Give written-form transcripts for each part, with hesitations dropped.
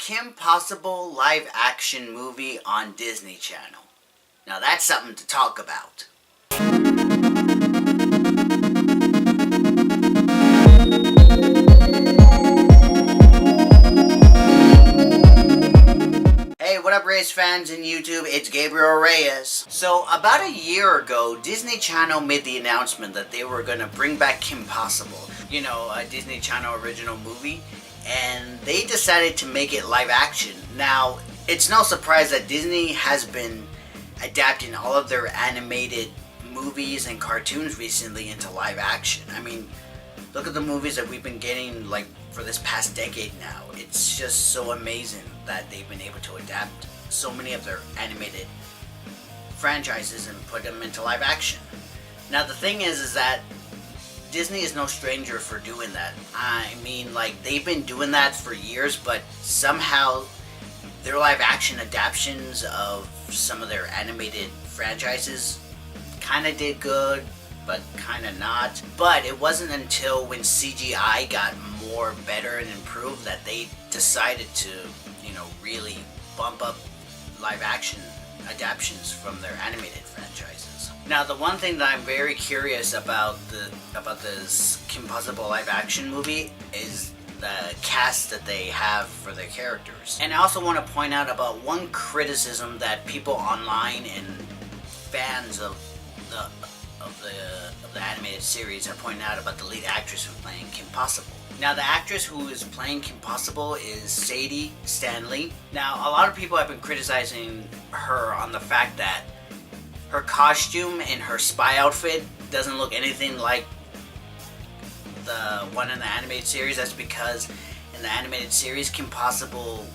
Kim Possible live action movie on Disney Channel. Now that's something to talk about. Hey, what up Reyes fans in YouTube? It's Gabriel Reyes. So about a year ago, Disney Channel made the announcement that they were going to bring back Kim Possible. You know, a Disney Channel original movie. And they decided to make it live action. Now, it's no surprise that Disney has been adapting all of their animated movies and cartoons recently into live action. I mean, look at the movies that we've been getting like for this past decade now. It's just so amazing that they've been able to adapt so many of their animated franchises and put them into live action. Now the thing is that Disney is no stranger for doing that. I mean, like, they've been doing that for years, but somehow their live action adaptations of some of their animated franchises kind of did good, but kind of not. But it wasn't until when CGI got more better and improved that they decided to, you know, really bump up live action adaptations from their animated franchises. Now, the one thing that I'm very curious about this Kim Possible live action movie is the cast that they have for their characters. And I also want to point out about one criticism that people online and fans of the animated series have pointed out about the lead actress who's playing Kim Possible. Now, the actress who is playing Kim Possible is Sadie Stanley. Now, a lot of people have been criticizing her on the fact that her costume and her spy outfit doesn't look anything like the one in the animated series. That's because in the animated series, Kim Possible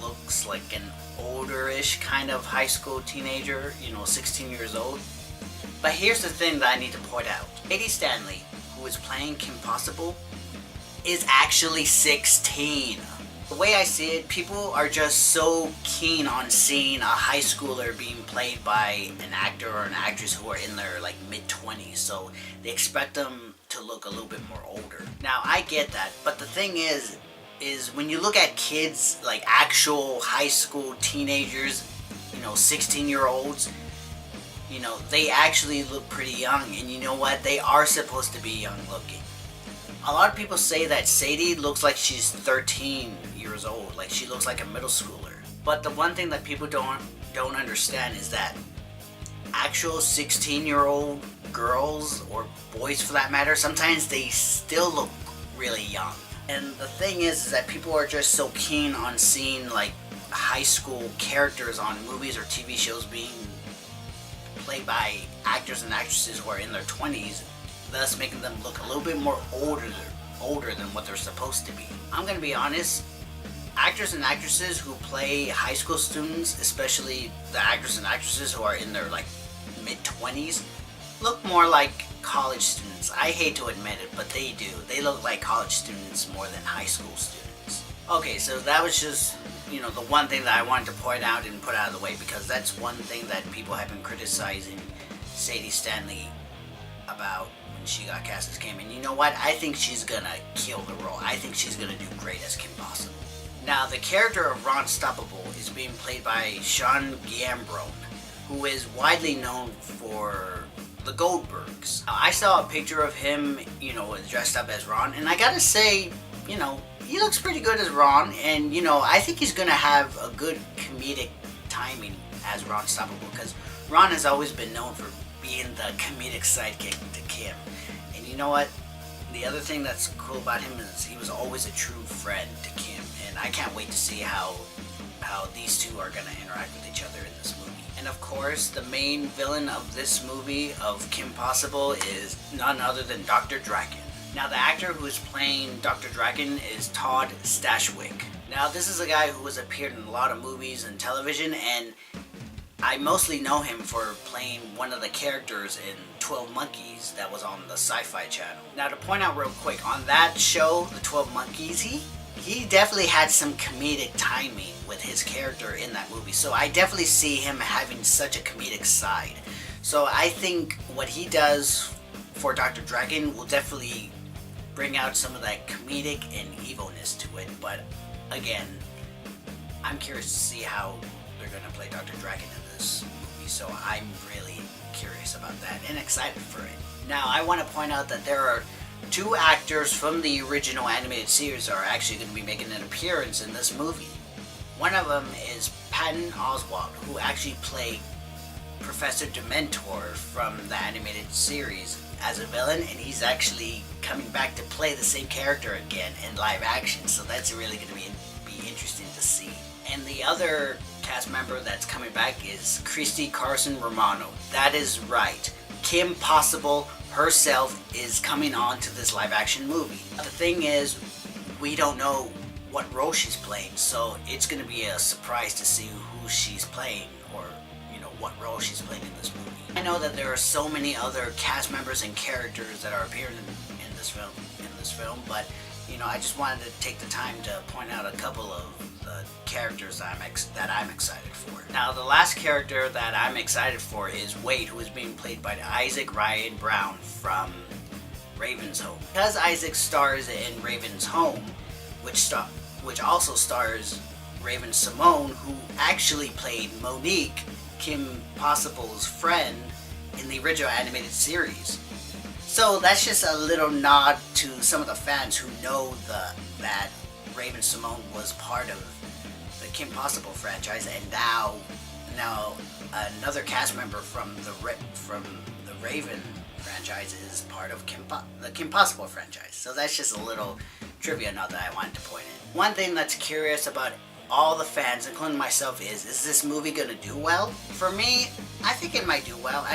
looks like an older-ish kind of high school teenager, you know, 16 years old. But here's the thing that I need to point out. Sadie Stanley, who is playing Kim Possible, is actually 16. The way I see it, people are just so keen on seeing a high schooler being played by an actor or an actress who are in their like mid-20s, so they expect them to look a little bit more older. Now, I get that, but the thing is when you look at kids, like actual high school teenagers, you know, 16-year-olds, you know, they actually look pretty young, and you know what? They are supposed to be young looking. A lot of people say that Sadie looks like she's 13 years old, like she looks like a middle schooler. But the one thing that people don't understand is that actual 16-year-old girls, or boys for that matter, sometimes they still look really young. And the thing is that people are just so keen on seeing like high school characters on movies or TV shows being played by actors and actresses who are in their 20s, thus making them look a little bit more older than what they're supposed to be. I'm gonna be honest, actors and actresses who play high school students, especially the actors and actresses who are in their like mid-20s, look more like college students. I hate to admit it, but they do. They look like college students more than high school students. Okay, so that was just, you know, the one thing that I wanted to point out and put out of the way, because that's one thing that people have been criticizing Sadie Stanley about when she got cast as Kim. And you know what? I think she's gonna kill the role. I think she's gonna do great as Kim Possible. Now, the character of Ron Stoppable is being played by Sean Gambrone, who is widely known for the Goldbergs. Now, I saw a picture of him, you know, dressed up as Ron, and I gotta say, you know, he looks pretty good as Ron, and you know, I think he's gonna have a good comedic timing as Ron Stoppable, because Ron has always been known for being the comedic sidekick to Kim. And you know what? The other thing that's cool about him is he was always a true friend to Kim, and I can't wait to see how these two are gonna interact with each other in this movie. And of course, the main villain of this movie of Kim Possible is none other than Dr. Draken. Now, the actor who is playing Dr. Draken is Todd Stashwick. Now, this is a guy who has appeared in a lot of movies and television, and I mostly know him for playing one of the characters in 12 Monkeys that was on the Sci-Fi Channel. Now, to point out real quick, on that show, the 12 Monkeys, he definitely had some comedic timing with his character in that movie. So I definitely see him having such a comedic side. So I think what he does for Dr. Draken will definitely bring out some of that comedic and evilness to it. But again, I'm curious to see how they're gonna play Dr. Dragon in this movie, so I'm really curious about that and excited for it. Now, I want to point out that there are 2 actors from the original animated series are actually going to be making an appearance in this movie. One of them is Patton Oswalt, who actually played Professor Dementor from the animated series as a villain, and he's actually coming back to play the same character again in live action, so that's really going to be interesting to see. And the other cast member that's coming back is Christy Carson Romano. That is right. Kim Possible herself is coming on to this live action movie. The thing is, we don't know what role she's playing, so it's going to be a surprise to see who she's playing, or what role she's playing in this movie. I know that there are so many other cast members and characters that are appearing in this film, but I just wanted to take the time to point out a couple of the characters that I'm excited for. Now, the last character that I'm excited for is Wade, who is being played by Isaac Ryan Brown from Raven's Home. Because Isaac stars in Raven's Home, which also stars Raven Simone, who actually played Monique, Kim Possible's friend, in the original animated series. So that's just a little nod to some of the fans who know that Raven Simone was part of the Kim Possible franchise, and now another cast member from the Raven franchise is part of the Kim Possible franchise. So that's just a little trivia note that I wanted to point in. One thing that's curious about all the fans, including myself, is this movie gonna do well? For me, I think it might do well.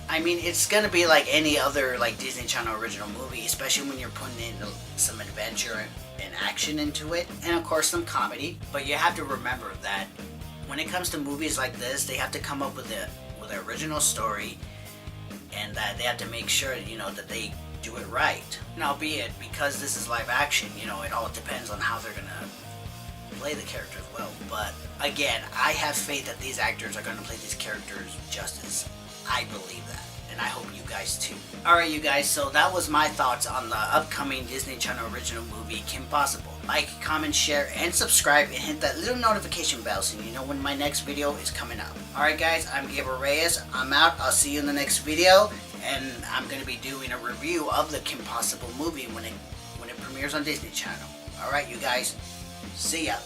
I mean, it's gonna be like any other Disney Channel original movie, especially when you're putting in some adventure and action into it, and of course some comedy. But you have to remember that when it comes to movies like this, they have to come up with an original story, and that they have to make sure that they do it right. Now, be it because this is live action, it all depends on how they're gonna play the characters well. But again, I have faith that these actors are gonna play these characters justice. I believe that, and I hope you guys too. Alright, you guys, so that was my thoughts on the upcoming Disney Channel original movie, Kim Possible. Like, comment, share, and subscribe, and hit that little notification bell so you know when my next video is coming up. Alright guys, I'm Gabriel Reyes. I'm out. I'll see you in the next video, and I'm going to be doing a review of the Kim Possible movie when it premieres on Disney Channel. Alright, you guys, see ya.